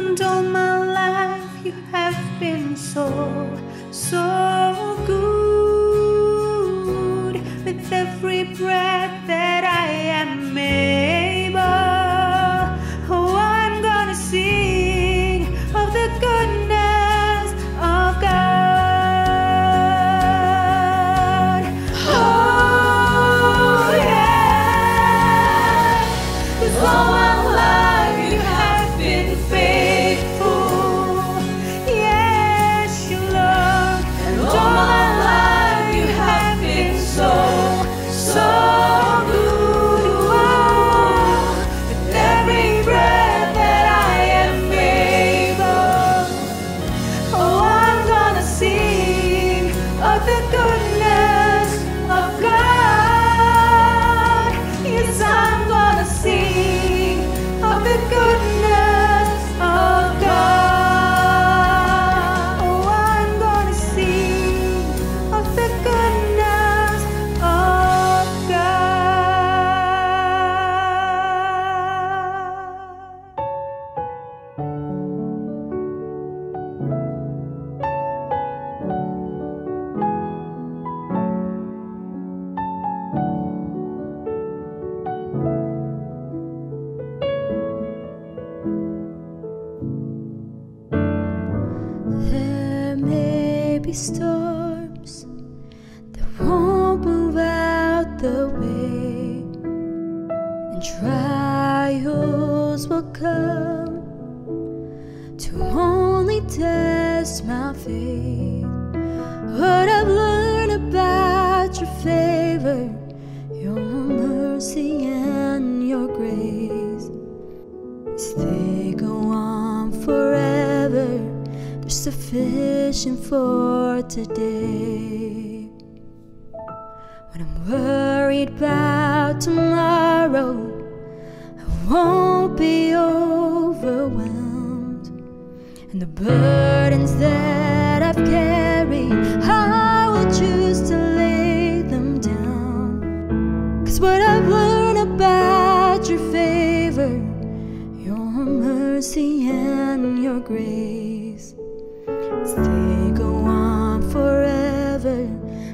And all my life you have been so good. With every breath that I am able, oh, I'm gonna sing of the goodness of God. Oh yeah, 'cause all my life you have been faithful. Yes, you love, and all my life you have been so good. With every breath that I am able, oh, I'm gonna sing of the goodness of God. Yes, I'm gonna sing of the goodness of God. Oh, I'm gonna sing of the goodness of There may be storms that won't move out the way, and trials will come to only test my faith. What I've learned about your favor, your mercy and your grace, is they go on forever. They're sufficient for today. When I'm worried about tomorrow, I won't be overwhelmed. And the burdens that I've carried, I will choose to lay them down. 'Cause what I've learned about your favor, your mercy and your grace, as they go on forever,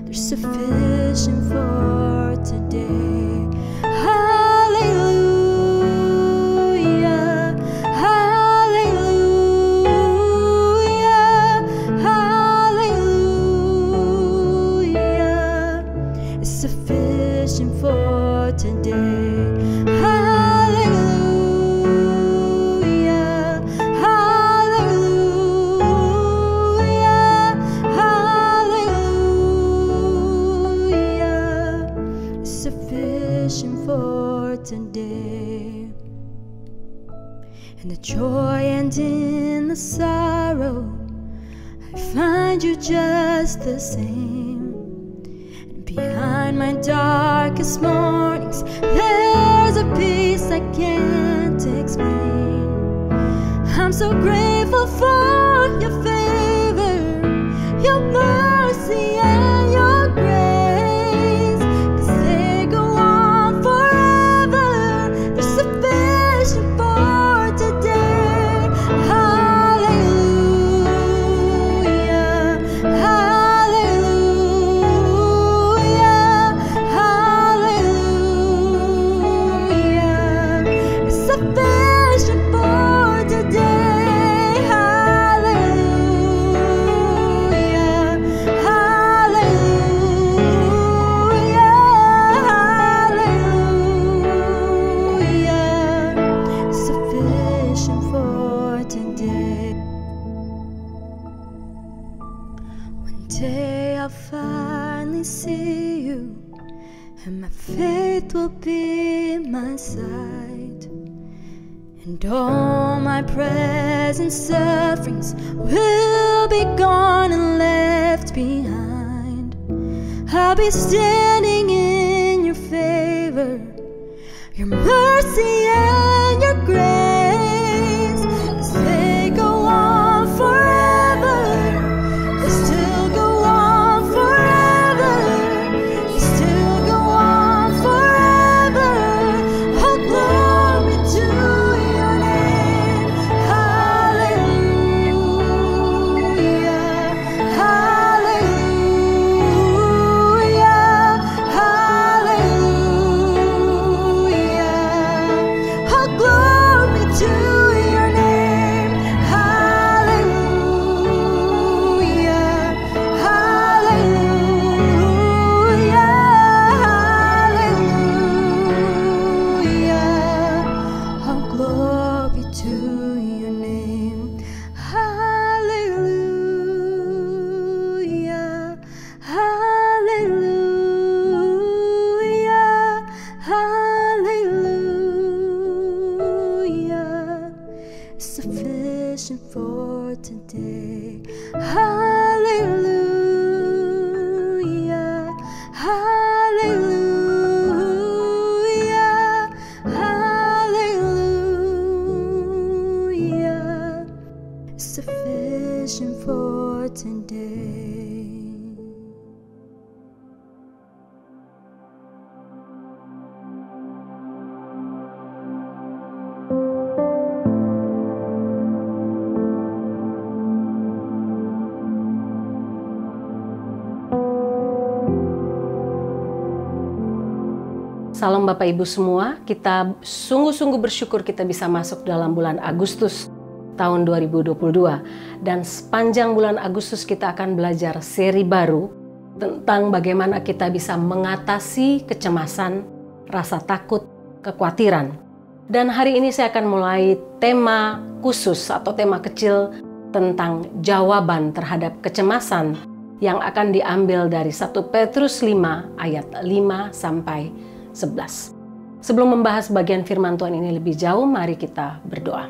they're sufficient for today. Hallelujah, hallelujah, hallelujah, it's sufficient for today. For today. In the joy and in the sorrow, I find you just the same. And behind my darkest mornings, there's a peace I can't explain. I'm so grateful for your favor, your mercy and your grace. I'll finally see you, and my faith will be my sight, and all my present sufferings will be gone and left behind. I'll be standing in your favor, your mercy and your grace, as they go on forever. They still go on forever. They still go on forever. Oh, glory to your name. Hallelujah. Salam Bapak Ibu semua, kita sungguh-sungguh bersyukur kita bisa masuk dalam bulan Agustus tahun 2022. Dan sepanjang bulan Agustus kita akan belajar seri baru tentang bagaimana kita bisa mengatasi kecemasan, rasa takut, kekhawatiran. Dan hari ini saya akan mulai tema khusus atau tema kecil tentang jawaban terhadap kecemasan yang akan diambil dari 1 Petrus 5 ayat 5 sampai 11. Sebelum membahas bagian firman Tuhan ini lebih jauh, mari kita berdoa.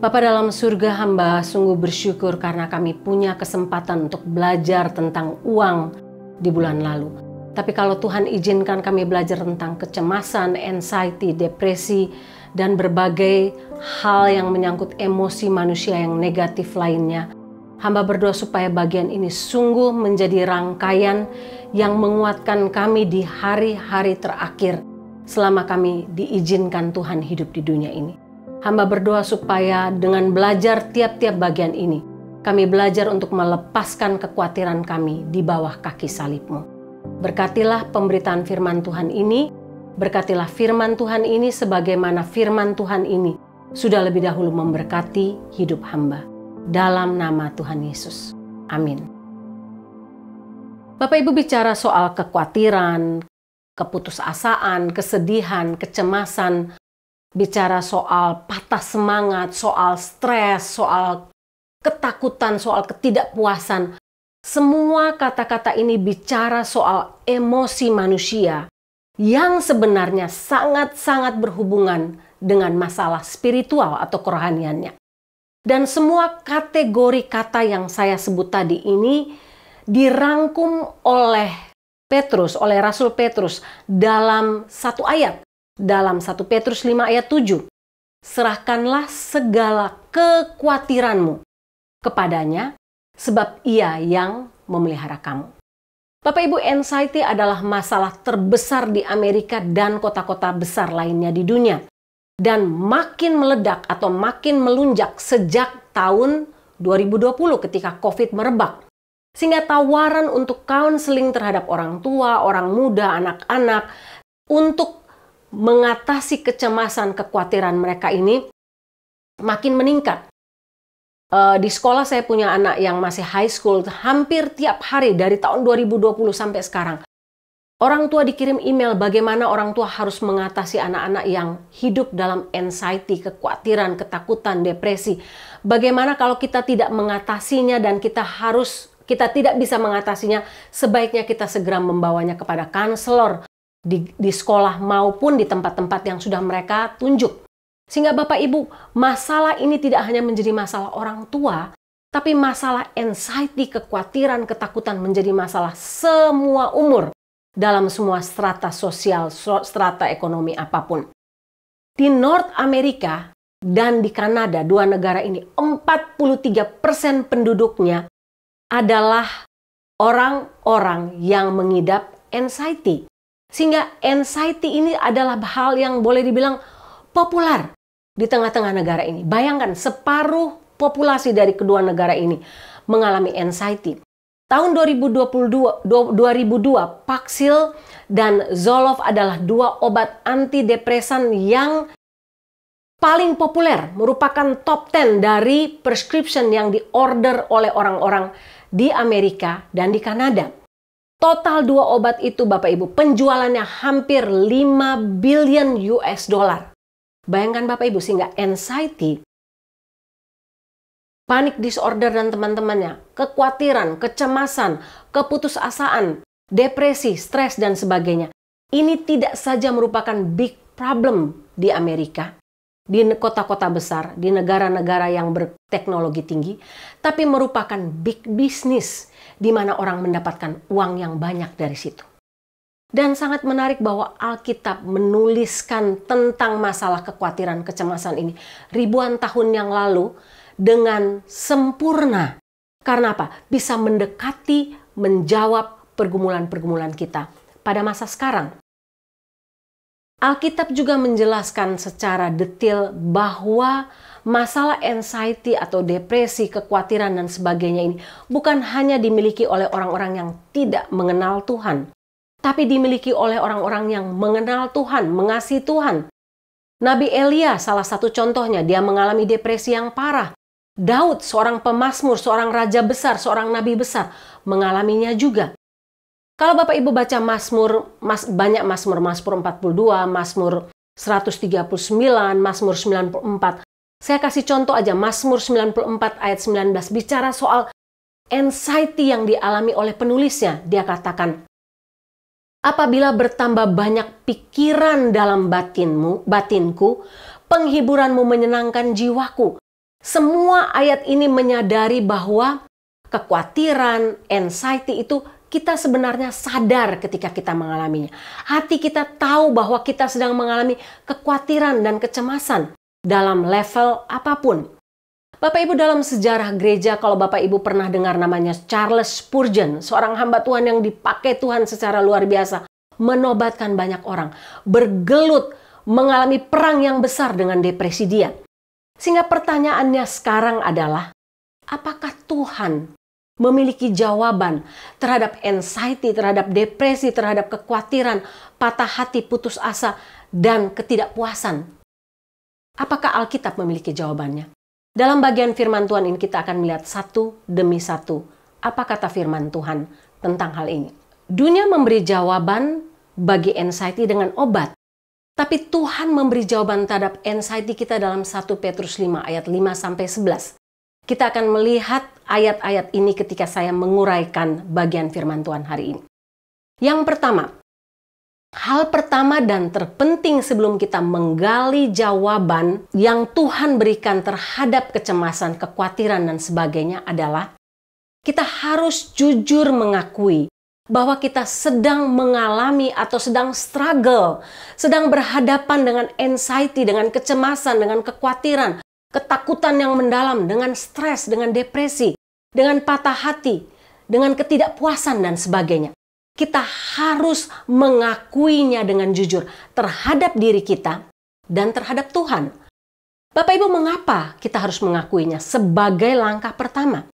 Bapa dalam surga, hamba sungguh bersyukur karena kami punya kesempatan untuk belajar tentang uang di bulan lalu. Tapi kalau Tuhan izinkan kami belajar tentang kecemasan, anxiety, depresi, dan berbagai hal yang menyangkut emosi manusia yang negatif lainnya, hamba berdoa supaya bagian ini sungguh menjadi rangkaian yang menguatkan kami di hari-hari terakhir selama kami diizinkan Tuhan hidup di dunia ini. Hamba berdoa supaya dengan belajar tiap-tiap bagian ini, kami belajar untuk melepaskan kekhawatiran kami di bawah kaki salib-Mu. Berkatilah pemberitaan firman Tuhan ini, berkatilah firman Tuhan ini sebagaimana firman Tuhan ini sudah lebih dahulu memberkati hidup hamba. Dalam nama Tuhan Yesus. Amin. Bapak Ibu bicara soal kekhawatiran, keputusasaan, kesedihan, kecemasan, bicara soal patah semangat, soal stres, soal ketakutan, soal ketidakpuasan. Semua kata-kata ini bicara soal emosi manusia yang sebenarnya sangat-sangat berhubungan dengan masalah spiritual atau kerohaniannya. Dan semua kategori kata yang saya sebut tadi ini dirangkum oleh Petrus, oleh Rasul Petrus dalam satu ayat. Dalam 1 Petrus 5 ayat 7. Serahkanlah segala kekhawatiranmu kepadanya, sebab ia yang memelihara kamu. Bapak Ibu, anxiety adalah masalah terbesar di Amerika dan kota-kota besar lainnya di dunia. Dan makin meledak atau makin melunjak sejak tahun 2020 ketika COVID merebak. Sehingga tawaran untuk counseling terhadap orang tua, orang muda, anak-anak untuk mengatasi kecemasan, kekhawatiran mereka ini makin meningkat. Di sekolah saya punya anak yang masih high school, hampir tiap hari dari tahun 2020 sampai sekarang. Orang tua dikirim email bagaimana orang tua harus mengatasi anak-anak yang hidup dalam anxiety, kekhawatiran, ketakutan, depresi. Bagaimana kalau kita tidak mengatasinya dan kita tidak bisa mengatasinya, sebaiknya kita segera membawanya kepada konselor di sekolah maupun di tempat-tempat yang sudah mereka tunjuk. Sehingga Bapak Ibu, masalah ini tidak hanya menjadi masalah orang tua, tapi masalah anxiety, kekhawatiran, ketakutan menjadi masalah semua umur dalam semua strata sosial, strata ekonomi apapun. Di North America dan di Kanada, dua negara ini, 43% penduduknya adalah orang-orang yang mengidap anxiety. Sehingga anxiety ini adalah hal yang boleh dibilang populer di tengah-tengah negara ini. Bayangkan separuh populasi dari kedua negara ini mengalami anxiety. Tahun 2002, Paxil dan Zoloft adalah dua obat antidepresan yang paling populer, merupakan top 10 dari prescription yang diorder oleh orang-orang di Amerika dan di Kanada. Total dua obat itu Bapak Ibu penjualannya hampir 5 billion US dollar. Bayangkan Bapak Ibu, sehingga anxiety, panic disorder dan teman-temannya, kekhawatiran, kecemasan, keputusasaan, depresi, stres dan sebagainya. Ini tidak saja merupakan big problem di Amerika, di kota-kota besar, di negara-negara yang berteknologi tinggi, tapi merupakan big business di mana orang mendapatkan uang yang banyak dari situ. Dan sangat menarik bahwa Alkitab menuliskan tentang masalah kekhawatiran, kecemasan ini ribuan tahun yang lalu dengan sempurna. Karena apa? Bisa mendekati, menjawab pergumulan-pergumulan kita pada masa sekarang. Alkitab juga menjelaskan secara detail bahwa masalah anxiety atau depresi, kekhawatiran dan sebagainya ini bukan hanya dimiliki oleh orang-orang yang tidak mengenal Tuhan, tapi dimiliki oleh orang-orang yang mengenal Tuhan, mengasihi Tuhan. Nabi Elia salah satu contohnya, dia mengalami depresi yang parah. Daud, seorang pemazmur, seorang raja besar, seorang nabi besar, mengalaminya juga. Kalau Bapak Ibu baca banyak Mazmur 42, Mazmur 139, Mazmur 94. Saya kasih contoh aja, Mazmur 94 ayat 19 bicara soal anxiety yang dialami oleh penulisnya. Dia katakan, apabila bertambah banyak pikiran dalam batinku, penghiburanmu menyenangkan jiwaku. Semua ayat ini menyadari bahwa kekhawatiran, anxiety itu kita sebenarnya sadar ketika kita mengalaminya. Hati kita tahu bahwa kita sedang mengalami kekhawatiran dan kecemasan dalam level apapun. Bapak Ibu, dalam sejarah gereja, kalau Bapak Ibu pernah dengar namanya Charles Spurgeon, seorang hamba Tuhan yang dipakai Tuhan secara luar biasa, menobatkan banyak orang, bergelut, mengalami perang yang besar dengan depresi dia. Sehingga pertanyaannya sekarang adalah, apakah Tuhan memiliki jawaban terhadap anxiety, terhadap depresi, terhadap kekhawatiran, patah hati, putus asa, dan ketidakpuasan? Apakah Alkitab memiliki jawabannya? Dalam bagian firman Tuhan ini kita akan melihat satu demi satu apa kata firman Tuhan tentang hal ini. Dunia memberi jawaban bagi anxiety dengan obat. Tapi Tuhan memberi jawaban terhadap anxiety kita dalam 1 Petrus 5 ayat 5-11. Kita akan melihat ayat-ayat ini ketika saya menguraikan bagian firman Tuhan hari ini. Yang pertama, hal pertama dan terpenting sebelum kita menggali jawaban yang Tuhan berikan terhadap kecemasan, kekhawatiran, dan sebagainya adalah kita harus jujur mengakui bahwa kita sedang mengalami atau sedang struggle, sedang berhadapan dengan anxiety, dengan kecemasan, dengan kekhawatiran, ketakutan yang mendalam, dengan stres, dengan depresi, dengan patah hati, dengan ketidakpuasan, dan sebagainya. Kita harus mengakuinya dengan jujur terhadap diri kita dan terhadap Tuhan. Bapak Ibu, mengapa kita harus mengakuinya sebagai langkah pertama?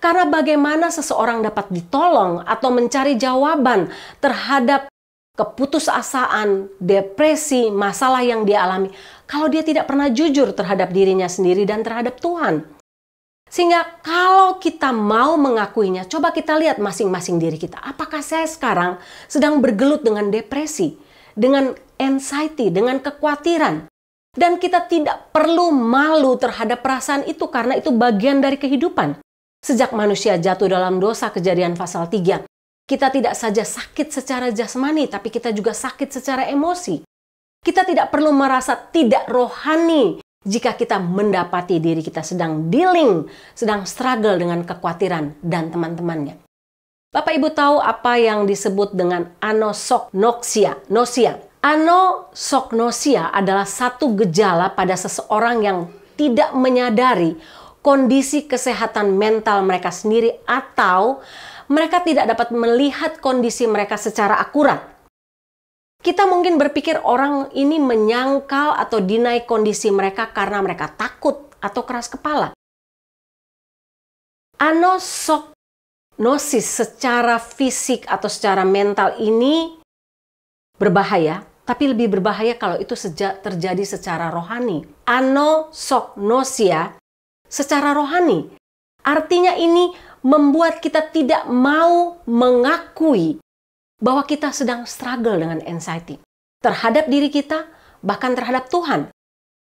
Karena bagaimana seseorang dapat ditolong atau mencari jawaban terhadap keputusasaan, depresi, masalah yang dia alami kalau dia tidak pernah jujur terhadap dirinya sendiri dan terhadap Tuhan. Sehingga kalau kita mau mengakuinya, coba kita lihat masing-masing diri kita. Apakah saya sekarang sedang bergelut dengan depresi, dengan anxiety, dengan kekhawatiran? Dan kita tidak perlu malu terhadap perasaan itu karena itu bagian dari kehidupan. Sejak manusia jatuh dalam dosa, Kejadian pasal 3, kita tidak saja sakit secara jasmani, tapi kita juga sakit secara emosi. Kita tidak perlu merasa tidak rohani jika kita mendapati diri kita sedang dealing, sedang struggle dengan kekhawatiran dan teman-temannya. Bapak Ibu tahu apa yang disebut dengan anosognosia? Anosognosia adalah satu gejala pada seseorang yang tidak menyadari kondisi kesehatan mental mereka sendiri atau mereka tidak dapat melihat kondisi mereka secara akurat. Kita mungkin berpikir orang ini menyangkal atau deny kondisi mereka karena mereka takut atau keras kepala. Anosognosis secara fisik atau secara mental ini berbahaya, tapi lebih berbahaya kalau itu terjadi secara rohani. Anosognosia secara rohani. Artinya ini membuat kita tidak mau mengakui bahwa kita sedang struggle dengan anxiety. Terhadap diri kita, bahkan terhadap Tuhan.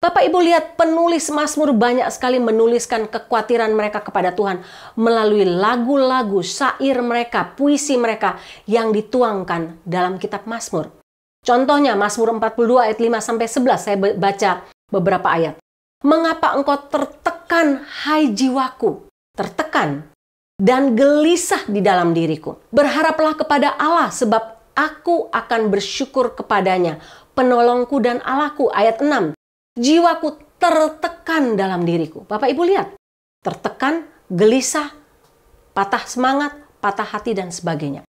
Bapak Ibu lihat penulis Mazmur banyak sekali menuliskan kekhawatiran mereka kepada Tuhan melalui lagu-lagu, syair mereka, puisi mereka yang dituangkan dalam kitab Mazmur. Contohnya Mazmur 42 ayat 5-11, saya baca beberapa ayat. Mengapa engkau tertekan, hai jiwaku? Tertekan dan gelisah di dalam diriku. Berharaplah kepada Allah sebab aku akan bersyukur kepadanya, penolongku dan Allahku. Ayat 6. Jiwaku tertekan dalam diriku. Bapak Ibu lihat. Tertekan, gelisah, patah semangat, patah hati dan sebagainya.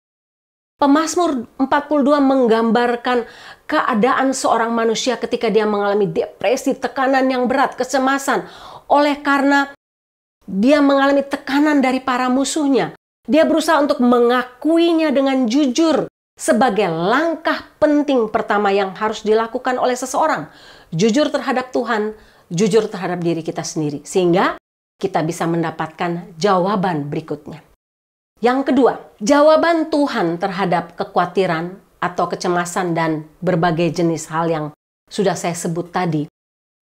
Pemazmur 42 menggambarkan keadaan seorang manusia ketika dia mengalami depresi, tekanan yang berat, kecemasan. Oleh karena dia mengalami tekanan dari para musuhnya. Dia berusaha untuk mengakuinya dengan jujur. sebagai langkah penting pertama yang harus dilakukan oleh seseorang. Jujur terhadap Tuhan, jujur terhadap diri kita sendiri. Sehingga kita bisa mendapatkan jawaban berikutnya. Yang kedua, jawaban Tuhan terhadap kekhawatiran atau kecemasan dan berbagai jenis hal yang sudah saya sebut tadi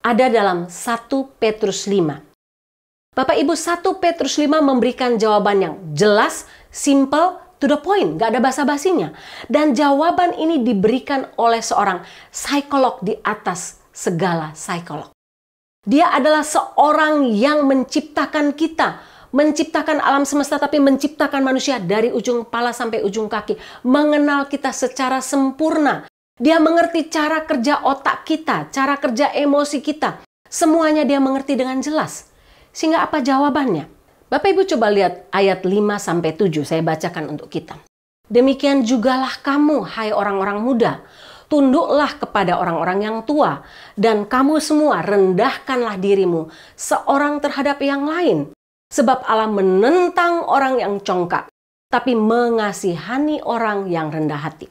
ada dalam 1 Petrus 5. Bapak Ibu, 1 Petrus 5 memberikan jawaban yang jelas, simple, to the point, gak ada basa-basinya. Dan jawaban ini diberikan oleh seorang psikolog di atas segala psikolog. Dia adalah seorang yang menciptakan kita, menciptakan alam semesta, tapi menciptakan manusia dari ujung kepala sampai ujung kaki, mengenal kita secara sempurna. Dia mengerti cara kerja otak kita, cara kerja emosi kita. Semuanya dia mengerti dengan jelas. Sehingga apa jawabannya? Bapak Ibu coba lihat ayat 5-7, saya bacakan untuk kita. Demikian jugalah kamu, hai orang-orang muda, tunduklah kepada orang-orang yang tua, dan kamu semua rendahkanlah dirimu seorang terhadap yang lain. Sebab Allah menentang orang yang congkak, tapi mengasihani orang yang rendah hati.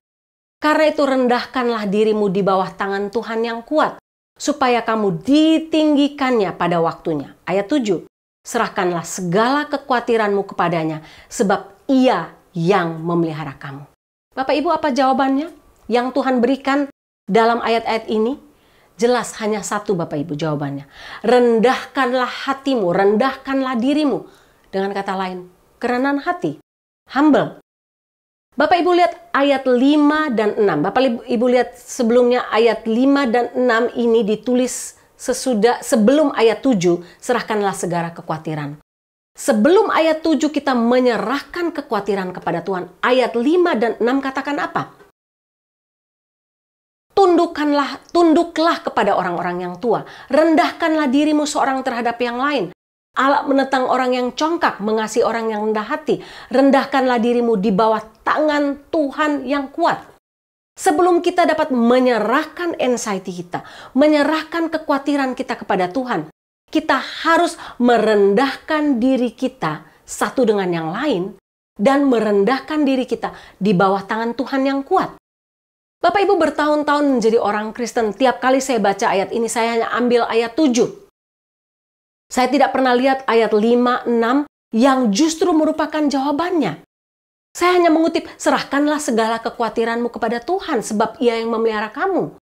Karena itu rendahkanlah dirimu di bawah tangan Tuhan yang kuat, supaya kamu ditinggikannya pada waktunya. Ayat 7, serahkanlah segala kekhawatiranmu kepadanya, sebab Ia yang memelihara kamu. Bapak Ibu, apa jawabannya yang Tuhan berikan dalam ayat-ayat ini? Jelas hanya satu Bapak Ibu jawabannya. Rendahkanlah hatimu, rendahkanlah dirimu. Dengan kata lain, kerenan hati, humble. Bapak Ibu lihat ayat 5 dan 6. Bapak Ibu lihat sebelumnya ayat 5 dan 6 ini ditulis sebelum ayat 7, serahkanlah segala kekhawatiran. Sebelum ayat 7 kita menyerahkan kekhawatiran kepada Tuhan. Ayat 5 dan 6 katakan apa? Tunduklah kepada orang-orang yang tua. Rendahkanlah dirimu seorang terhadap yang lain. Allah menentang orang yang congkak, mengasihi orang yang rendah hati. Rendahkanlah dirimu di bawah tangan Tuhan yang kuat. Sebelum kita dapat menyerahkan anxiety kita, menyerahkan kekhawatiran kita kepada Tuhan, kita harus merendahkan diri kita satu dengan yang lain dan merendahkan diri kita di bawah tangan Tuhan yang kuat. Bapak Ibu bertahun-tahun menjadi orang Kristen, tiap kali saya baca ayat ini saya hanya ambil ayat 7. Saya tidak pernah lihat ayat 5, 6 yang justru merupakan jawabannya. Saya hanya mengutip, serahkanlah segala kekhawatiranmu kepada Tuhan sebab Ia yang memelihara kamu.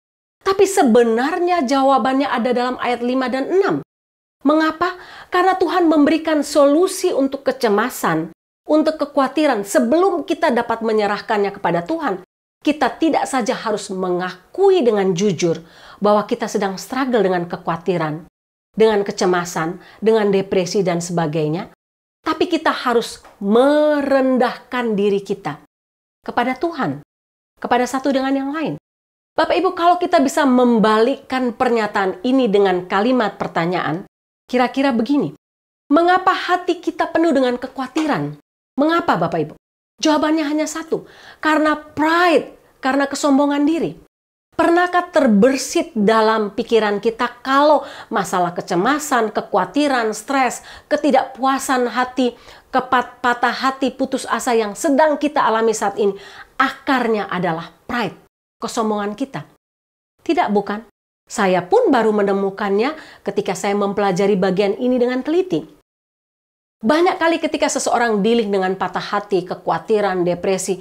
Tapi sebenarnya jawabannya ada dalam ayat 5 dan 6. Mengapa? Karena Tuhan memberikan solusi untuk kecemasan, untuk kekhawatiran sebelum kita dapat menyerahkannya kepada Tuhan. Kita tidak saja harus mengakui dengan jujur bahwa kita sedang struggle dengan kekhawatiran, dengan kecemasan, dengan depresi dan sebagainya. Tapi kita harus merendahkan diri kita kepada Tuhan, kepada satu dengan yang lain. Bapak Ibu, kalau kita bisa membalikkan pernyataan ini dengan kalimat pertanyaan, kira-kira begini. Mengapa hati kita penuh dengan kekhawatiran? Mengapa Bapak Ibu? Jawabannya hanya satu. Karena pride, karena kesombongan diri. Pernahkah terbersit dalam pikiran kita kalau masalah kecemasan, kekhawatiran, stres, ketidakpuasan hati, patah hati, putus asa yang sedang kita alami saat ini, akarnya adalah pride, kesombongan kita? Tidak, bukan? Saya pun baru menemukannya ketika saya mempelajari bagian ini dengan teliti. Banyak kali ketika seseorang dealing dengan patah hati, kekhawatiran, depresi,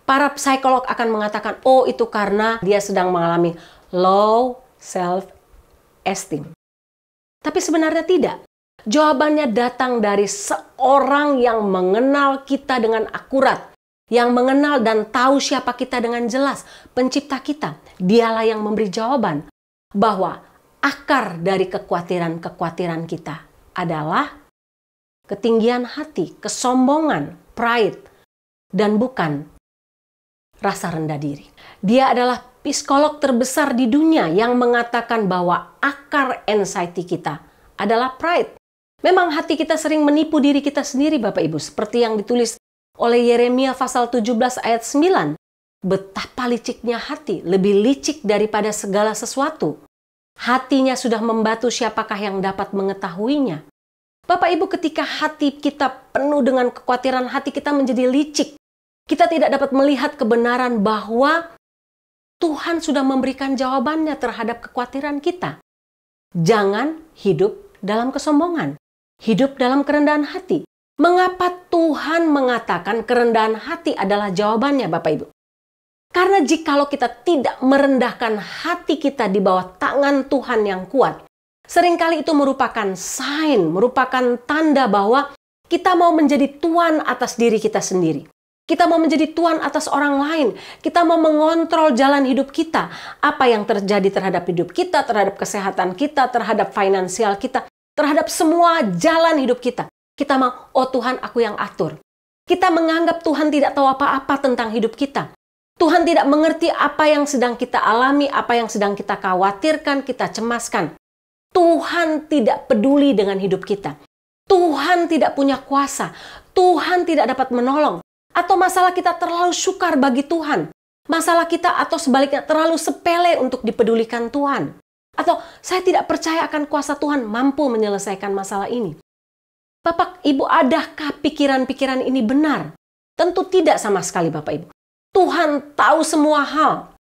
para psikolog akan mengatakan, oh itu karena dia sedang mengalami low self-esteem. Tapi sebenarnya tidak. Jawabannya datang dari seorang yang mengenal kita dengan akurat. Yang mengenal dan tahu siapa kita dengan jelas. Pencipta kita. Dialah yang memberi jawaban. Bahwa akar dari kekhawatiran kita adalah ketinggian hati, kesombongan, pride. Dan bukan rasa rendah diri. Dia adalah psikolog terbesar di dunia yang mengatakan bahwa akar anxiety kita adalah pride. Memang hati kita sering menipu diri kita sendiri Bapak Ibu. Seperti yang ditulis oleh Yeremia pasal 17 ayat 9. Betapa liciknya hati, lebih licik daripada segala sesuatu. Hatinya sudah membatu, siapakah yang dapat mengetahuinya? Bapak Ibu, ketika hati kita penuh dengan kekhawatiran, hati kita menjadi licik. Kita tidak dapat melihat kebenaran bahwa Tuhan sudah memberikan jawabannya terhadap kekhawatiran kita. Jangan hidup dalam kesombongan, hidup dalam kerendahan hati. Mengapa Tuhan mengatakan kerendahan hati adalah jawabannya, Bapak Ibu? Karena jikalau kita tidak merendahkan hati kita di bawah tangan Tuhan yang kuat, seringkali itu merupakan sign, merupakan tanda bahwa kita mau menjadi tuan atas diri kita sendiri. Kita mau menjadi tuan atas orang lain. Kita mau mengontrol jalan hidup kita. Apa yang terjadi terhadap hidup kita, terhadap kesehatan kita, terhadap finansial kita, terhadap semua jalan hidup kita. Kita mau, oh Tuhan, aku yang atur. Kita menganggap Tuhan tidak tahu apa-apa tentang hidup kita. Tuhan tidak mengerti apa yang sedang kita alami, apa yang sedang kita khawatirkan, kita cemaskan. Tuhan tidak peduli dengan hidup kita. Tuhan tidak punya kuasa. Tuhan tidak dapat menolong. Atau masalah kita terlalu sukar bagi Tuhan. Masalah kita atau sebaliknya terlalu sepele untuk dipedulikan Tuhan. Atau saya tidak percaya akan kuasa Tuhan mampu menyelesaikan masalah ini. Bapak, Ibu, adakah pikiran-pikiran ini benar? Tentu tidak sama sekali, Bapak, Ibu. Tuhan tahu semua hal.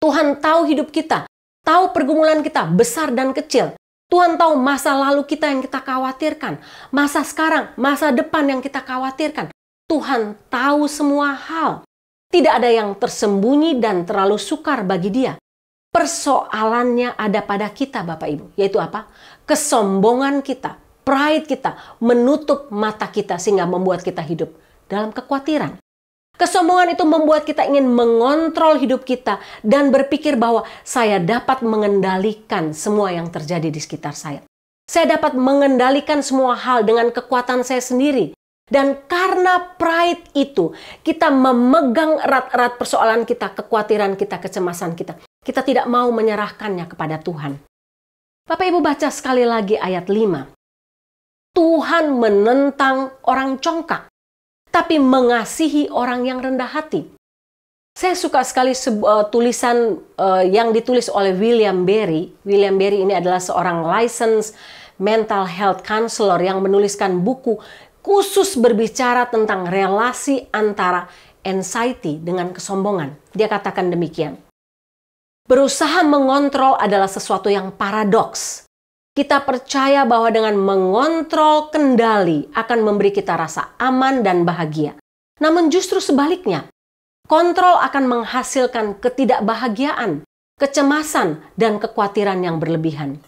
Tuhan tahu hidup kita. Tahu pergumulan kita, besar dan kecil. Tuhan tahu masa lalu kita yang kita khawatirkan. Masa sekarang, masa depan yang kita khawatirkan. Tuhan tahu semua hal. Tidak ada yang tersembunyi dan terlalu sukar bagi Dia. Persoalannya ada pada kita, Bapak Ibu. Yaitu apa? Kesombongan kita, pride kita, menutup mata kita sehingga membuat kita hidup dalam kekhawatiran. Kesombongan itu membuat kita ingin mengontrol hidup kita dan berpikir bahwa saya dapat mengendalikan semua yang terjadi di sekitar saya. Saya dapat mengendalikan semua hal dengan kekuatan saya sendiri. Dan karena pride itu, kita memegang erat-erat persoalan kita, kekhawatiran kita, kecemasan kita. Kita tidak mau menyerahkannya kepada Tuhan. Bapak Ibu baca sekali lagi ayat 5. Tuhan menentang orang congkak, tapi mengasihi orang yang rendah hati. Saya suka sekali tulisan yang ditulis oleh William Barry. William Barry ini adalah seorang licensed mental health counselor yang menuliskan buku khusus berbicara tentang relasi antara anxiety dengan kesombongan. Dia katakan demikian. Berusaha mengontrol adalah sesuatu yang paradoks. Kita percaya bahwa dengan mengontrol kendali akan memberi kita rasa aman dan bahagia. Namun justru sebaliknya, kontrol akan menghasilkan ketidakbahagiaan, kecemasan, dan kekhawatiran yang berlebihan.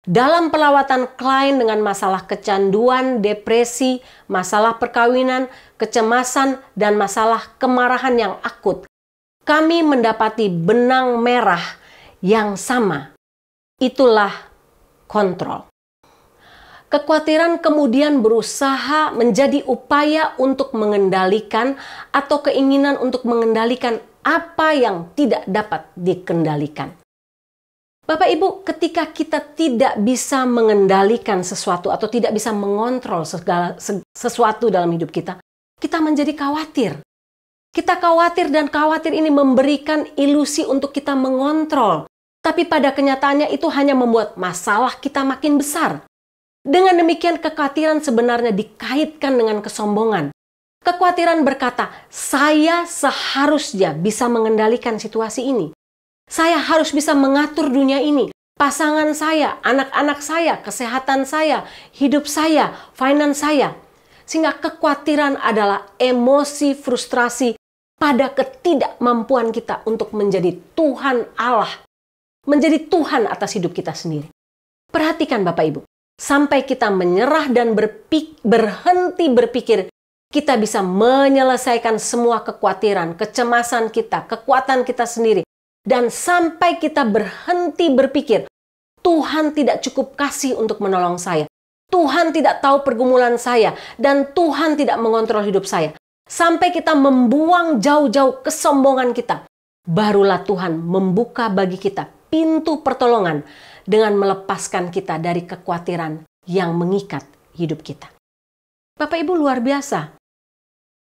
Dalam perawatan klien dengan masalah kecanduan, depresi, masalah perkawinan, kecemasan, dan masalah kemarahan yang akut, kami mendapati benang merah yang sama. Itulah kontrol. Kekhawatiran kemudian berusaha menjadi upaya untuk mengendalikan atau keinginan untuk mengendalikan apa yang tidak dapat dikendalikan. Bapak Ibu, ketika kita tidak bisa mengendalikan sesuatu atau tidak bisa mengontrol sesuatu dalam hidup kita, kita menjadi khawatir. Kita khawatir dan khawatir ini memberikan ilusi untuk kita mengontrol. Tapi pada kenyataannya itu hanya membuat masalah kita makin besar. Dengan demikian kekhawatiran sebenarnya dikaitkan dengan kesombongan. Kekhawatiran berkata, saya seharusnya bisa mengendalikan situasi ini. Saya harus bisa mengatur dunia ini. Pasangan saya, anak-anak saya, kesehatan saya, hidup saya, finance saya. Sehingga kekhawatiran adalah emosi frustrasi pada ketidakmampuan kita untuk menjadi Tuhan Allah. Menjadi Tuhan atas hidup kita sendiri. Perhatikan Bapak Ibu, sampai kita menyerah dan berhenti berpikir, kita bisa menyelesaikan semua kekhawatiran, kecemasan kita, kekuatan kita sendiri. Dan sampai kita berhenti berpikir, Tuhan tidak cukup kasih untuk menolong saya. Tuhan tidak tahu pergumulan saya, dan Tuhan tidak mengontrol hidup saya. Sampai kita membuang jauh-jauh kesombongan kita, barulah Tuhan membuka bagi kita pintu pertolongan dengan melepaskan kita dari kekhawatiran yang mengikat hidup kita. Bapak Ibu, luar biasa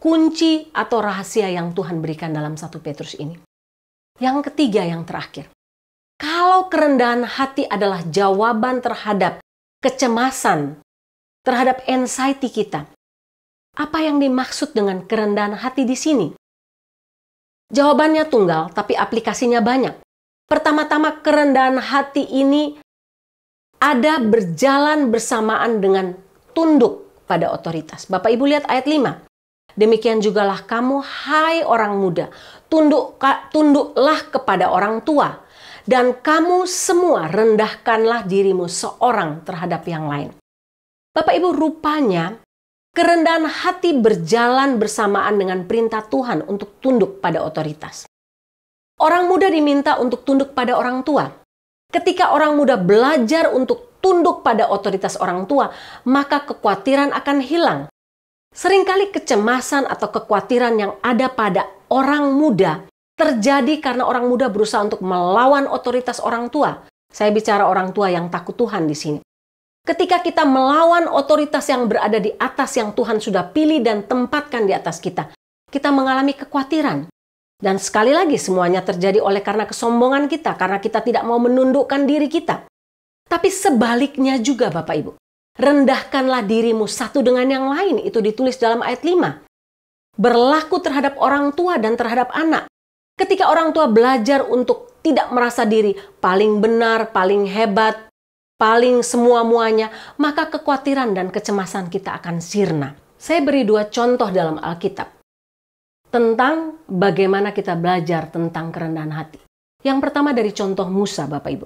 kunci atau rahasia yang Tuhan berikan dalam 1 Petrus ini. Yang ketiga, yang terakhir. Kalau kerendahan hati adalah jawaban terhadap kecemasan, terhadap anxiety kita, Apa yang dimaksud dengan kerendahan hati di sini? Jawabannya tunggal, tapi aplikasinya banyak. Pertama-tama, kerendahan hati ini ada berjalan bersamaan dengan tunduk pada otoritas. Bapak Ibu lihat ayat 5. Demikian jugalah kamu, hai orang muda, tunduklah kepada orang tua. Dan kamu semua rendahkanlah dirimu seorang terhadap yang lain. Bapak Ibu, rupanya kerendahan hati berjalan bersamaan dengan perintah Tuhan untuk tunduk pada otoritas. Orang muda diminta untuk tunduk pada orang tua. Ketika orang muda belajar untuk tunduk pada otoritas orang tua, maka kekhawatiran akan hilang. Seringkali kecemasan atau kekhawatiran yang ada pada orang muda terjadi karena orang muda berusaha untuk melawan otoritas orang tua. Saya bicara orang tua yang takut Tuhan di sini. Ketika kita melawan otoritas yang berada di atas yang Tuhan sudah pilih dan tempatkan di atas kita, kita mengalami kekhawatiran. Dan sekali lagi semuanya terjadi oleh karena kesombongan kita, karena kita tidak mau menundukkan diri kita. Tapi sebaliknya juga Bapak Ibu. Rendahkanlah dirimu satu dengan yang lain, itu ditulis dalam ayat 5. Berlaku terhadap orang tua dan terhadap anak. Ketika orang tua belajar untuk tidak merasa diri paling benar, paling hebat, paling semua-muanya, maka kekhawatiran dan kecemasan kita akan sirna. Saya beri 2 contoh dalam Alkitab tentang bagaimana kita belajar tentang kerendahan hati. Yang pertama dari contoh Musa, Bapak Ibu.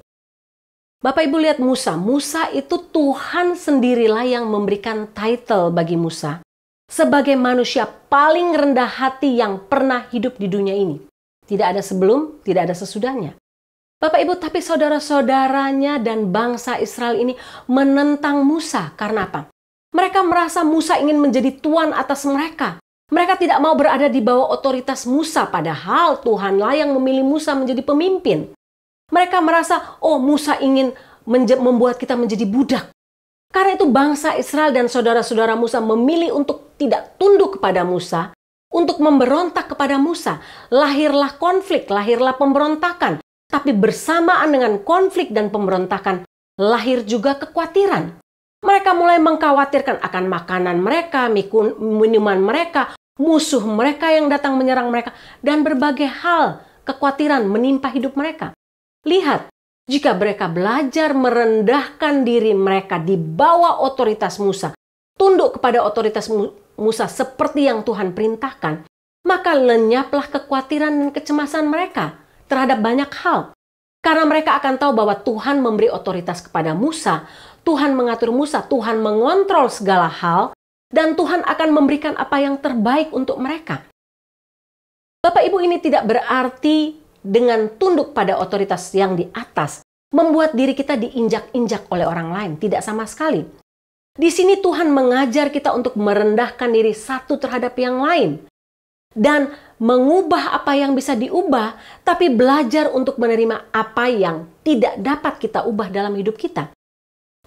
Bapak Ibu lihat Musa. Musa itu Tuhan sendirilah yang memberikan title bagi Musa sebagai manusia paling rendah hati yang pernah hidup di dunia ini. Tidak ada sebelum, tidak ada sesudahnya. Bapak Ibu, tapi saudara-saudaranya dan bangsa Israel ini menentang Musa. Karena apa? Mereka merasa Musa ingin menjadi tuan atas mereka. Mereka tidak mau berada di bawah otoritas Musa, padahal Tuhanlah yang memilih Musa menjadi pemimpin. Mereka merasa, oh Musa ingin membuat kita menjadi budak. Karena itu bangsa Israel dan saudara-saudara Musa memilih untuk tidak tunduk kepada Musa, untuk memberontak kepada Musa. Lahirlah konflik, lahirlah pemberontakan. Tapi bersamaan dengan konflik dan pemberontakan, lahir juga kekhawatiran. Mereka mulai mengkhawatirkan akan makanan mereka, minuman mereka, musuh mereka yang datang menyerang mereka, dan berbagai hal kekhawatiran menimpa hidup mereka. Lihat, jika mereka belajar merendahkan diri mereka di bawah otoritas Musa, tunduk kepada otoritas Musa seperti yang Tuhan perintahkan, maka lenyaplah kekhawatiran dan kecemasan mereka terhadap banyak hal. Karena mereka akan tahu bahwa Tuhan memberi otoritas kepada Musa, Tuhan mengatur Musa, Tuhan mengontrol segala hal, dan Tuhan akan memberikan apa yang terbaik untuk mereka. Bapak Ibu, ini tidak berarti dengan tunduk pada otoritas yang di atas, membuat diri kita diinjak-injak oleh orang lain. Tidak sama sekali. Di sini Tuhan mengajar kita untuk merendahkan diri satu terhadap yang lain. Dan mengubah apa yang bisa diubah, tapi belajar untuk menerima apa yang tidak dapat kita ubah dalam hidup kita.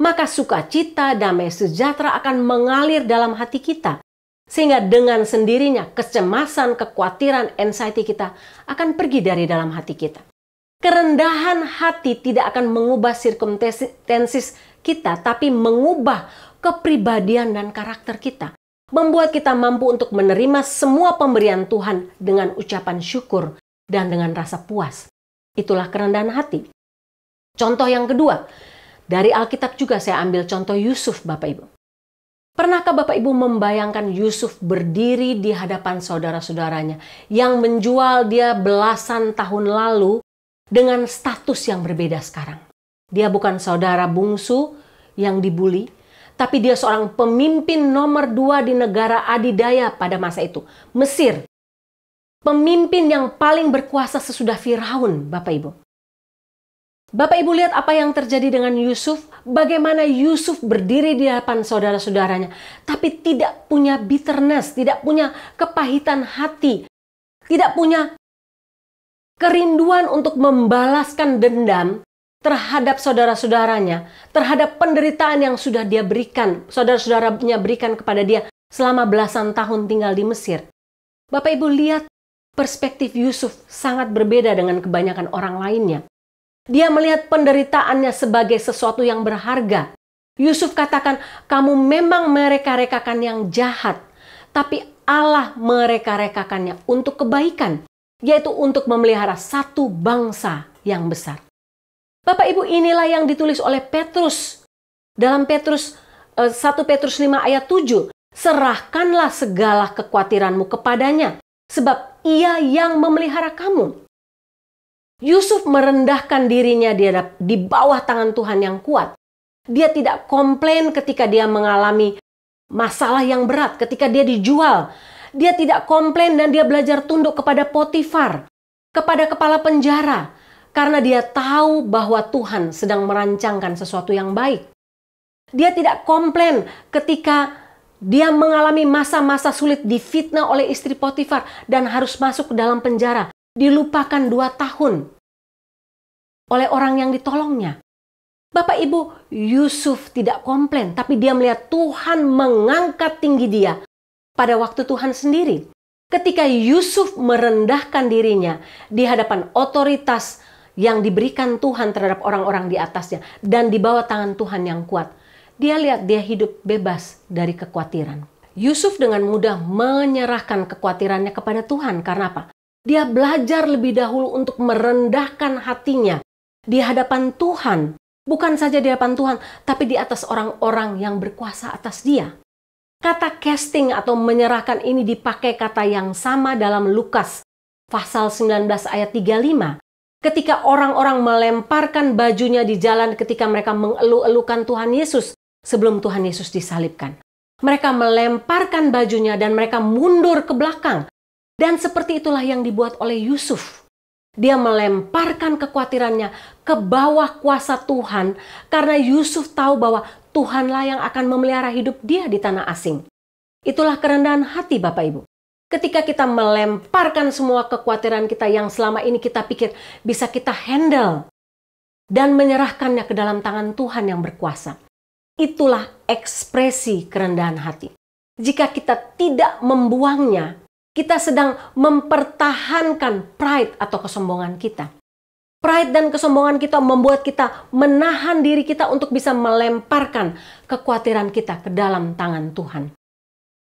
Maka sukacita, damai sejahtera akan mengalir dalam hati kita. Sehingga dengan sendirinya kecemasan, kekhawatiran, anxiety kita akan pergi dari dalam hati kita. Kerendahan hati tidak akan mengubah circumstances kita, tapi mengubah kepribadian dan karakter kita. Membuat kita mampu untuk menerima semua pemberian Tuhan dengan ucapan syukur dan dengan rasa puas. Itulah kerendahan hati. Contoh yang kedua, dari Alkitab juga saya ambil contoh Yusuf, Bapak Ibu. Pernahkah Bapak Ibu membayangkan Yusuf berdiri di hadapan saudara-saudaranya yang menjual dia belasan tahun lalu dengan status yang berbeda sekarang? Dia bukan saudara bungsu yang dibuli, tapi dia seorang pemimpin nomor 2 di negara adidaya pada masa itu, Mesir. Pemimpin yang paling berkuasa sesudah Firaun, Bapak Ibu. Bapak Ibu lihat apa yang terjadi dengan Yusuf, bagaimana Yusuf berdiri di hadapan saudara-saudaranya, tapi tidak punya bitterness, tidak punya kepahitan hati, tidak punya kerinduan untuk membalaskan dendam terhadap saudara-saudaranya, terhadap penderitaan yang sudah dia berikan, saudara-saudaranya berikan kepada dia selama belasan tahun tinggal di Mesir. Bapak Ibu lihat perspektif Yusuf sangat berbeda dengan kebanyakan orang lainnya. Dia melihat penderitaannya sebagai sesuatu yang berharga. Yusuf katakan, kamu memang mereka-rekakan yang jahat, tapi Allah mereka-rekakannya untuk kebaikan, yaitu untuk memelihara satu bangsa yang besar. Bapak Ibu, inilah yang ditulis oleh Petrus dalam 1 Petrus 5 ayat 7. Serahkanlah segala kekhawatiranmu kepadanya, sebab ia yang memelihara kamu. Yusuf merendahkan dirinya di bawah tangan Tuhan yang kuat. Dia tidak komplain ketika dia mengalami masalah yang berat, ketika dia dijual. Dia tidak komplain dan dia belajar tunduk kepada Potifar, kepada kepala penjara, karena dia tahu bahwa Tuhan sedang merancangkan sesuatu yang baik. Dia tidak komplain ketika dia mengalami masa-masa sulit, difitnah oleh istri Potifar dan harus masuk ke dalam penjara, dilupakan 2 tahun oleh orang yang ditolongnya. Bapak Ibu, Yusuf tidak komplain, tapi dia melihat Tuhan mengangkat tinggi dia pada waktu Tuhan sendiri. Ketika Yusuf merendahkan dirinya di hadapan otoritas yang diberikan Tuhan terhadap orang-orang di atasnya dan di bawah tangan Tuhan yang kuat, dia lihat dia hidup bebas dari kekhawatiran. Yusuf dengan mudah menyerahkan kekhawatirannya kepada Tuhan. Karena apa? Dia belajar lebih dahulu untuk merendahkan hatinya di hadapan Tuhan. Bukan saja di hadapan Tuhan, tapi di atas orang-orang yang berkuasa atas dia. Kata casting atau menyerahkan ini dipakai kata yang sama dalam Lukas pasal 19 ayat 35. Ketika orang-orang melemparkan bajunya di jalan ketika mereka mengeluh-elukan Tuhan Yesus sebelum Tuhan Yesus disalibkan. Mereka melemparkan bajunya dan mereka mundur ke belakang. Dan seperti itulah yang dibuat oleh Yusuf. Dia melemparkan kekhawatirannya ke bawah kuasa Tuhan karena Yusuf tahu bahwa Tuhanlah yang akan memelihara hidup dia di tanah asing. Itulah kerendahan hati Bapak Ibu. Ketika kita melemparkan semua kekhawatiran kita yang selama ini kita pikir bisa kita handle dan menyerahkannya ke dalam tangan Tuhan yang berkuasa. Itulah ekspresi kerendahan hati. Jika kita tidak membuangnya, kita sedang mempertahankan pride atau kesombongan kita. Pride dan kesombongan kita membuat kita menahan diri kita untuk bisa melemparkan kekhawatiran kita ke dalam tangan Tuhan.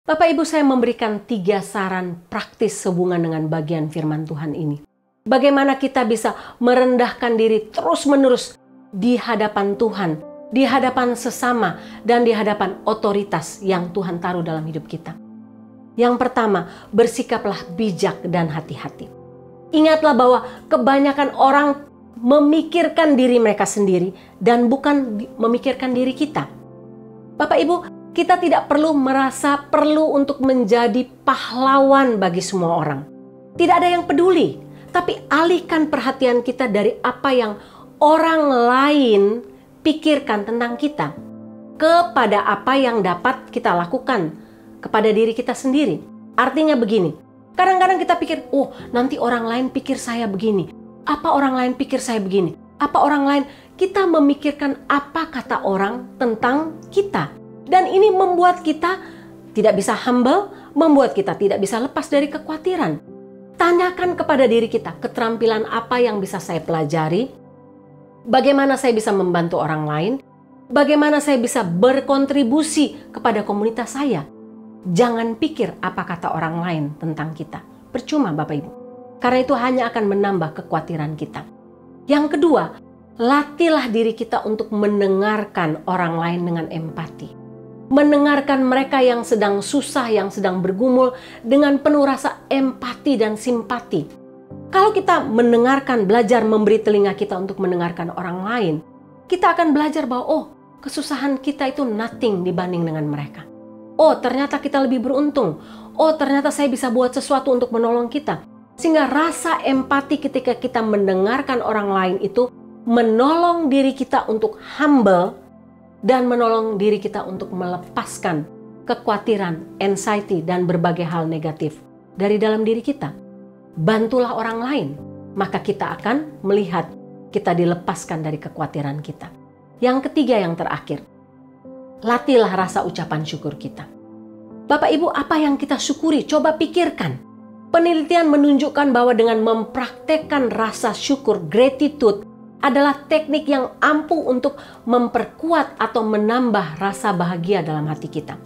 Bapak Ibu, saya memberikan 3 saran praktis sehubungan dengan bagian firman Tuhan ini. Bagaimana kita bisa merendahkan diri terus-menerus di hadapan Tuhan, di hadapan sesama, dan di hadapan otoritas yang Tuhan taruh dalam hidup kita. Yang pertama, bersikaplah bijak dan hati-hati. Ingatlah bahwa kebanyakan orang memikirkan diri mereka sendiri dan bukan memikirkan diri kita. Bapak Ibu, kita tidak perlu merasa perlu untuk menjadi pahlawan bagi semua orang. Tidak ada yang peduli, tapi alihkan perhatian kita dari apa yang orang lain pikirkan tentang kita kepada apa yang dapat kita lakukan kepada diri kita sendiri. Artinya begini, kadang-kadang kita pikir, oh nanti orang lain pikir saya begini, apa orang lain pikir saya begini, apa orang lain, kita memikirkan apa kata orang tentang kita. Dan ini membuat kita tidak bisa humble, membuat kita tidak bisa lepas dari kekhawatiran. Tanyakan kepada diri kita, keterampilan apa yang bisa saya pelajari, bagaimana saya bisa membantu orang lain, bagaimana saya bisa berkontribusi kepada komunitas saya. Jangan pikir apa kata orang lain tentang kita. Percuma Bapak Ibu. Karena itu hanya akan menambah kekhawatiran kita. Yang kedua, latihlah diri kita untuk mendengarkan orang lain dengan empati. Mendengarkan mereka yang sedang susah, yang sedang bergumul dengan penuh rasa empati dan simpati. Kalau kita mendengarkan, belajar memberi telinga kita untuk mendengarkan orang lain, kita akan belajar bahwa oh, kesusahan kita itu nothing dibanding dengan mereka. Oh, ternyata kita lebih beruntung. Oh, ternyata saya bisa buat sesuatu untuk menolong kita. Sehingga rasa empati ketika kita mendengarkan orang lain itu menolong diri kita untuk humble dan menolong diri kita untuk melepaskan kekhawatiran, anxiety, dan berbagai hal negatif dari dalam diri kita. Bantulah orang lain, maka kita akan melihat kita dilepaskan dari kekhawatiran kita. Yang ketiga, yang terakhir, latihlah rasa ucapan syukur kita. Bapak Ibu, apa yang kita syukuri? Coba pikirkan. Penelitian menunjukkan bahwa dengan mempraktekkan rasa syukur, gratitude, adalah teknik yang ampuh untuk memperkuat atau menambah rasa bahagia dalam hati kita.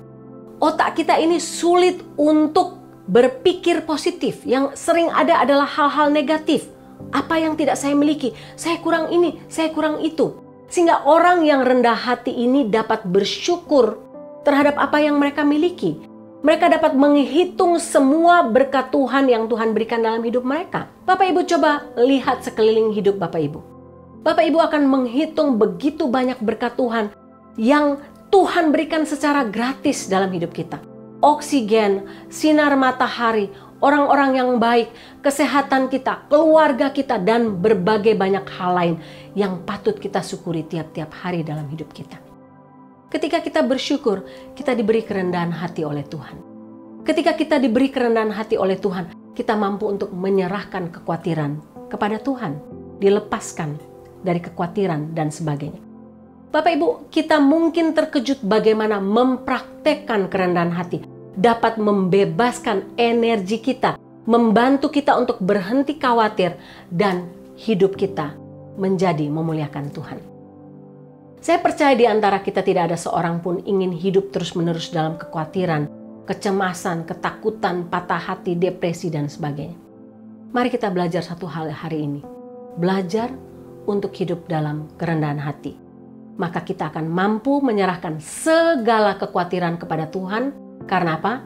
Otak kita ini sulit untuk berpikir positif. Yang sering ada adalah hal-hal negatif. Apa yang tidak saya miliki? Saya kurang ini, saya kurang itu. Sehingga orang yang rendah hati ini dapat bersyukur terhadap apa yang mereka miliki. Mereka dapat menghitung semua berkat Tuhan yang Tuhan berikan dalam hidup mereka. Bapak Ibu coba lihat sekeliling hidup Bapak Ibu. Bapak Ibu akan menghitung begitu banyak berkat Tuhan yang Tuhan berikan secara gratis dalam hidup kita. Oksigen, sinar matahari, orang-orang yang baik, kesehatan kita, keluarga kita, dan berbagai banyak hal lain yang patut kita syukuri tiap-tiap hari dalam hidup kita. Ketika kita bersyukur, kita diberi kerendahan hati oleh Tuhan. Ketika kita diberi kerendahan hati oleh Tuhan, kita mampu untuk menyerahkan kekhawatiran kepada Tuhan, dilepaskan dari kekhawatiran dan sebagainya. Bapak Ibu, kita mungkin terkejut bagaimana mempraktekkan kerendahan hati dapat membebaskan energi kita, membantu kita untuk berhenti khawatir dan hidup kita menjadi memuliakan Tuhan. Saya percaya di antara kita tidak ada seorang pun ingin hidup terus-menerus dalam kekhawatiran, kecemasan, ketakutan, patah hati, depresi, dan sebagainya. Mari kita belajar satu hal hari ini. Belajar untuk hidup dalam kerendahan hati. Maka kita akan mampu menyerahkan segala kekhawatiran kepada Tuhan. Karena apa?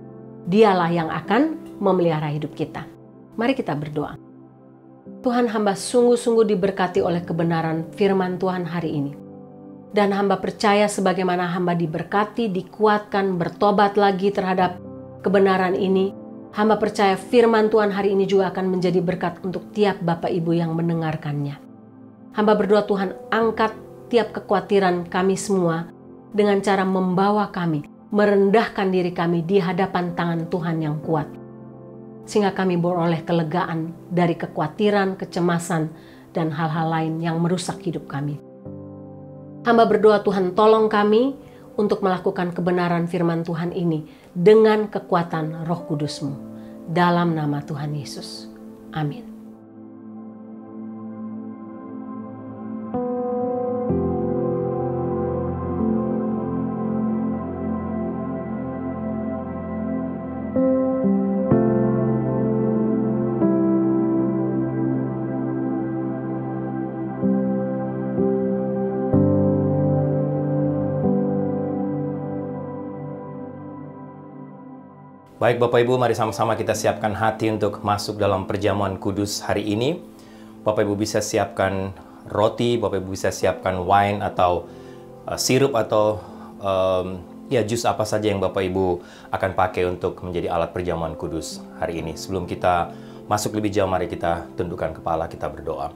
Dialah yang akan memelihara hidup kita. Mari kita berdoa. Tuhan, hamba sungguh-sungguh diberkati oleh kebenaran firman Tuhan hari ini. Dan hamba percaya sebagaimana hamba diberkati, dikuatkan, bertobat lagi terhadap kebenaran ini. Hamba percaya firman Tuhan hari ini juga akan menjadi berkat untuk tiap Bapak Ibu yang mendengarkannya. Hamba berdoa Tuhan angkat tiap kekhawatiran kami semua dengan cara membawa kami, merendahkan diri kami di hadapan tangan Tuhan yang kuat. Sehingga kami beroleh kelegaan dari kekhawatiran, kecemasan, dan hal-hal lain yang merusak hidup kami. Hamba berdoa Tuhan tolong kami untuk melakukan kebenaran firman Tuhan ini dengan kekuatan Roh Kudus-Mu. Dalam nama Tuhan Yesus. Amin. Baik Bapak Ibu, mari sama-sama kita siapkan hati untuk masuk dalam perjamuan kudus hari ini. Bapak Ibu bisa siapkan roti, Bapak Ibu bisa siapkan wine atau sirup atau jus apa saja yang Bapak Ibu akan pakai untuk menjadi alat perjamuan kudus hari ini. Sebelum kita masuk lebih jauh, mari kita tundukkan kepala, kita berdoa.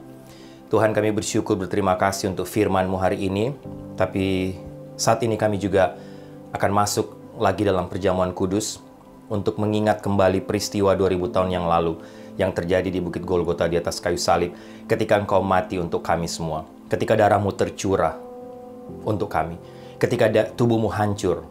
Tuhan, kami bersyukur, berterima kasih untuk firman-Mu hari ini. Tapi saat ini kami juga akan masuk lagi dalam perjamuan kudus untuk mengingat kembali peristiwa 2000 tahun yang lalu yang terjadi di Bukit Golgota di atas kayu salib ketika Engkau mati untuk kami semua, ketika darah-Mu tercurah untuk kami, ketika tubuh-Mu hancur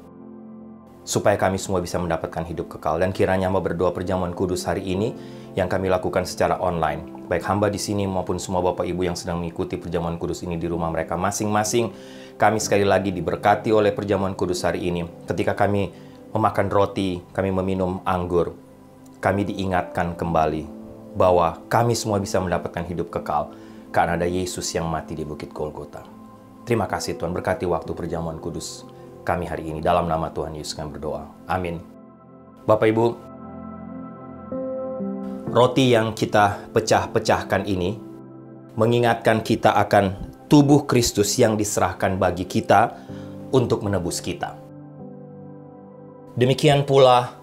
supaya kami semua bisa mendapatkan hidup kekal. Dan kiranya hamba berdoa perjamuan kudus hari ini yang kami lakukan secara online, baik hamba di sini maupun semua Bapak Ibu yang sedang mengikuti perjamuan kudus ini di rumah mereka masing-masing, kami sekali lagi diberkati oleh perjamuan kudus hari ini. Ketika kami memakan roti, kami meminum anggur, kami diingatkan kembali bahwa kami semua bisa mendapatkan hidup kekal karena ada Yesus yang mati di Bukit Golgota. Terima kasih Tuhan, berkati waktu perjamuan kudus kami hari ini. Dalam nama Tuhan Yesus kami berdoa. Amin. Bapak Ibu, roti yang kita pecah-pecahkan ini mengingatkan kita akan tubuh Kristus yang diserahkan bagi kita untuk menebus kita. Demikian pula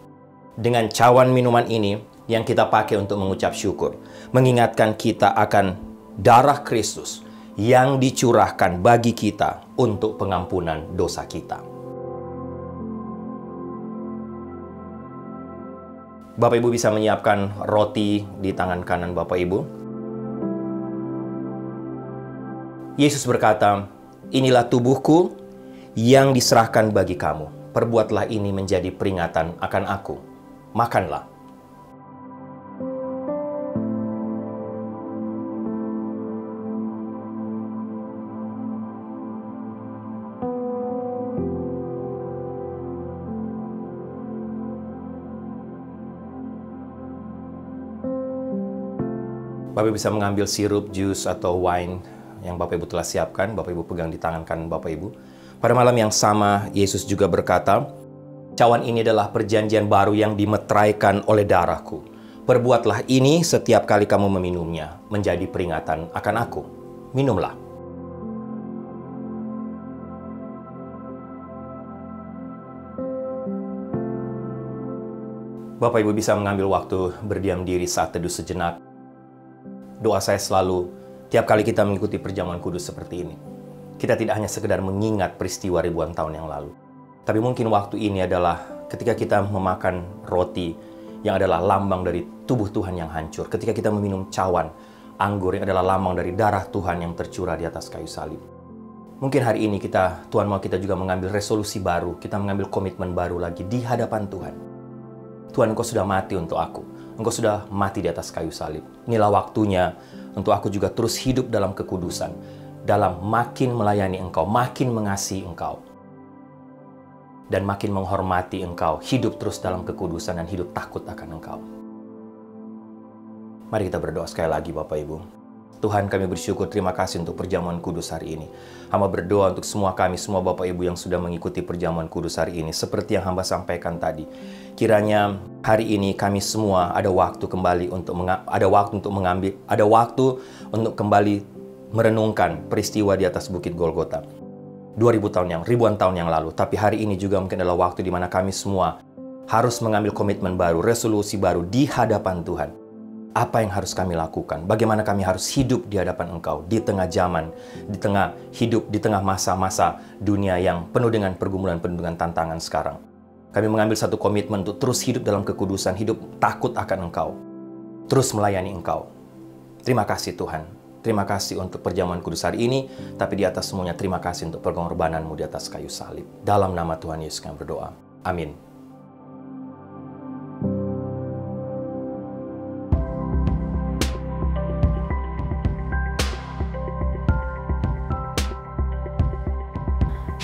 dengan cawan minuman ini yang kita pakai untuk mengucap syukur, mengingatkan kita akan darah Kristus yang dicurahkan bagi kita untuk pengampunan dosa kita. Bapak Ibu bisa menyiapkan roti di tangan kanan Bapak Ibu. Yesus berkata, "Inilah tubuhku yang diserahkan bagi kamu. Perbuatlah ini menjadi peringatan akan aku. Makanlah." Bapak Ibu bisa mengambil sirup, jus, atau wine yang Bapak Ibu telah siapkan. Bapak Ibu pegang di tangan kanan Bapak Ibu. Pada malam yang sama, Yesus juga berkata, "Cawan ini adalah perjanjian baru yang dimeteraikan oleh darahku. Perbuatlah ini setiap kali kamu meminumnya, menjadi peringatan akan aku. Minumlah." Bapak Ibu bisa mengambil waktu berdiam diri saat teduh sejenak. Doa saya selalu, tiap kali kita mengikuti perjamuan kudus seperti ini, kita tidak hanya sekedar mengingat peristiwa ribuan tahun yang lalu. Tapi mungkin waktu ini adalah ketika kita memakan roti yang adalah lambang dari tubuh Tuhan yang hancur. Ketika kita meminum cawan anggur yang adalah lambang dari darah Tuhan yang tercurah di atas kayu salib. Mungkin hari ini Tuhan mau kita juga mengambil resolusi baru, kita mengambil komitmen baru lagi di hadapan Tuhan. Tuhan, Engkau sudah mati untuk aku. Engkau sudah mati di atas kayu salib. Inilah waktunya untuk aku juga terus hidup dalam kekudusan, dalam makin melayani Engkau, makin mengasihi Engkau, dan makin menghormati Engkau, hidup terus dalam kekudusan dan hidup takut akan Engkau. Mari kita berdoa sekali lagi Bapak Ibu. Tuhan, kami bersyukur, terima kasih untuk perjamuan kudus hari ini. Hamba berdoa untuk semua kami, semua Bapak Ibu yang sudah mengikuti perjamuan kudus hari ini. Seperti yang hamba sampaikan tadi, kiranya hari ini kami semua ada waktu untuk kembali merenungkan peristiwa di atas Bukit Golgota. 2000 tahun ribuan tahun yang lalu. Tapi hari ini juga mungkin adalah waktu di mana kami semua harus mengambil komitmen baru, resolusi baru di hadapan Tuhan. Apa yang harus kami lakukan? Bagaimana kami harus hidup di hadapan Engkau di tengah zaman, di tengah masa-masa dunia yang penuh dengan pergumulan, penuh dengan tantangan sekarang. Kami mengambil satu komitmen untuk terus hidup dalam kekudusan, hidup takut akan Engkau, terus melayani Engkau. Terima kasih Tuhan. Terima kasih untuk perjamuan kudus hari ini, tapi di atas semuanya terima kasih untuk pengorbanan-Mu di atas kayu salib. Dalam nama Tuhan Yesus kami berdoa. Amin.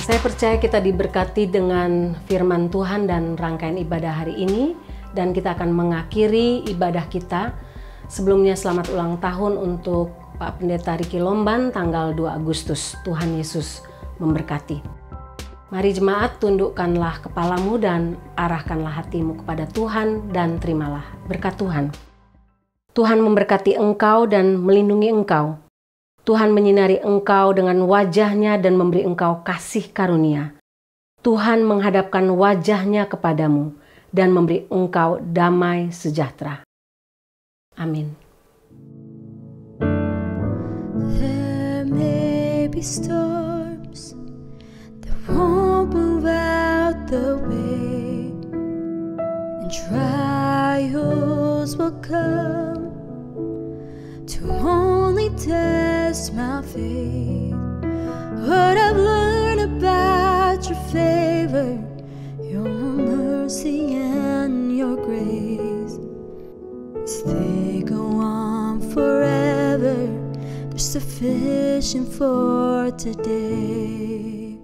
Saya percaya kita diberkati dengan firman Tuhan dan rangkaian ibadah hari ini, dan kita akan mengakhiri ibadah kita. Sebelumnya selamat ulang tahun untuk Pak Pendeta Riki Lomban tanggal 2 Agustus. Tuhan Yesus memberkati. Mari jemaat, tundukkanlah kepalamu dan arahkanlah hatimu kepada Tuhan dan terimalah berkat Tuhan. Tuhan memberkati engkau dan melindungi engkau. Tuhan menyinari engkau dengan wajah-Nya dan memberi engkau kasih karunia. Tuhan menghadapkan wajah-Nya kepadamu dan memberi engkau damai sejahtera. Amin. There may be storms that won't move out the way, and trials will come to only test my faith. What I've learned about your favor, your mercy and your grace, is they go on forever. They're sufficient for today.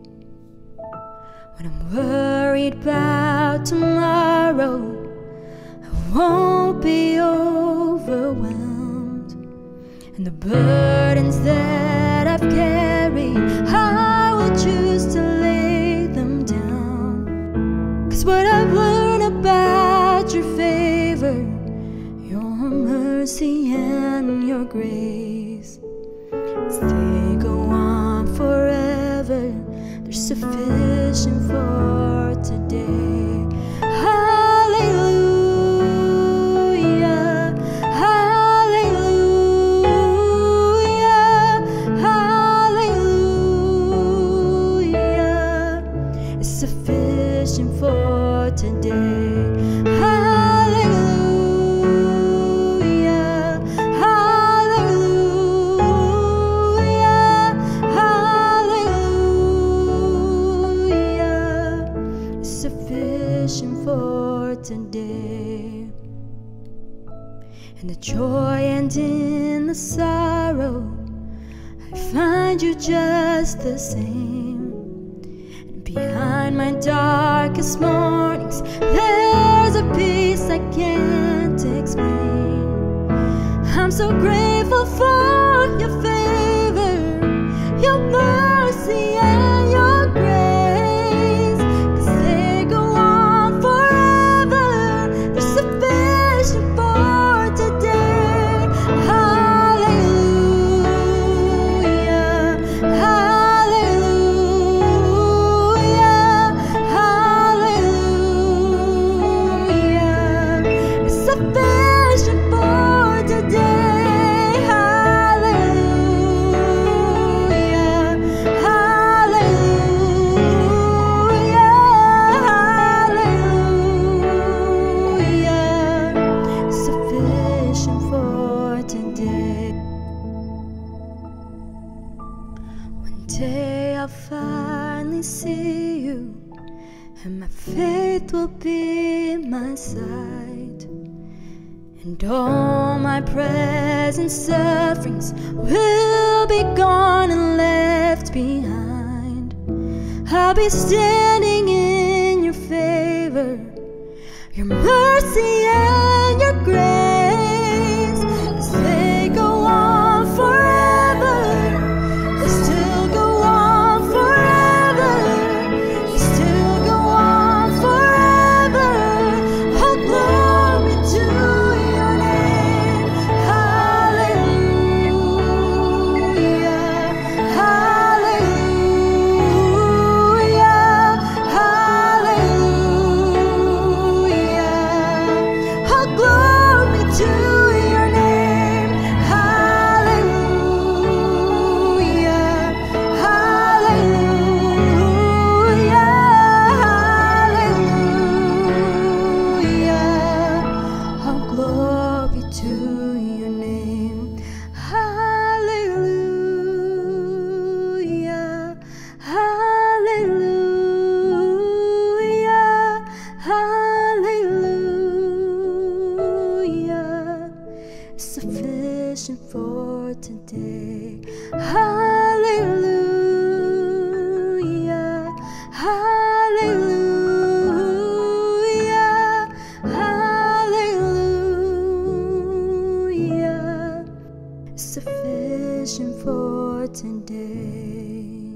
When I'm worried about tomorrow, I won't be overwhelmed. And the burdens that I've carried, I will choose to lay them down. 'Cause what I've learned about your favor, your mercy and your grace, is they go on forever. They're sufficient for today. Hallelujah, hallelujah, hallelujah. It's sufficient for today. Hallelujah, hallelujah, hallelujah. It's sufficient for today. In the joy and in the sorrow, I find you just the same. And behind my darkest mornings, there's a peace I can't explain. I'm so grateful for your favor, your mercy and your grace, 'cause they go on forever. They're sufficient for today. Hallelujah, hallelujah, hallelujah. It's sufficient for today. Hallelujah, hallelujah, hallelujah. Sufficient for today. One day I'll finally see you, and my faith will be my sight, and all my present sufferings will be gone and left behind. I'll be standing in your favor, your mercy and your grace, 'cause they go on forever. They still go on forever. They still go on forever. Oh, glory to your name. Hallelujah, hallelujah, hallelujah. Oh, glory to your name. Hallelujah, hallelujah, hallelujah. Oh, glory to your name. Hallelujah, hallelujah, hallelujah. Sufficient for today. Hallelujah, hallelujah, hallelujah. Sufficient for today.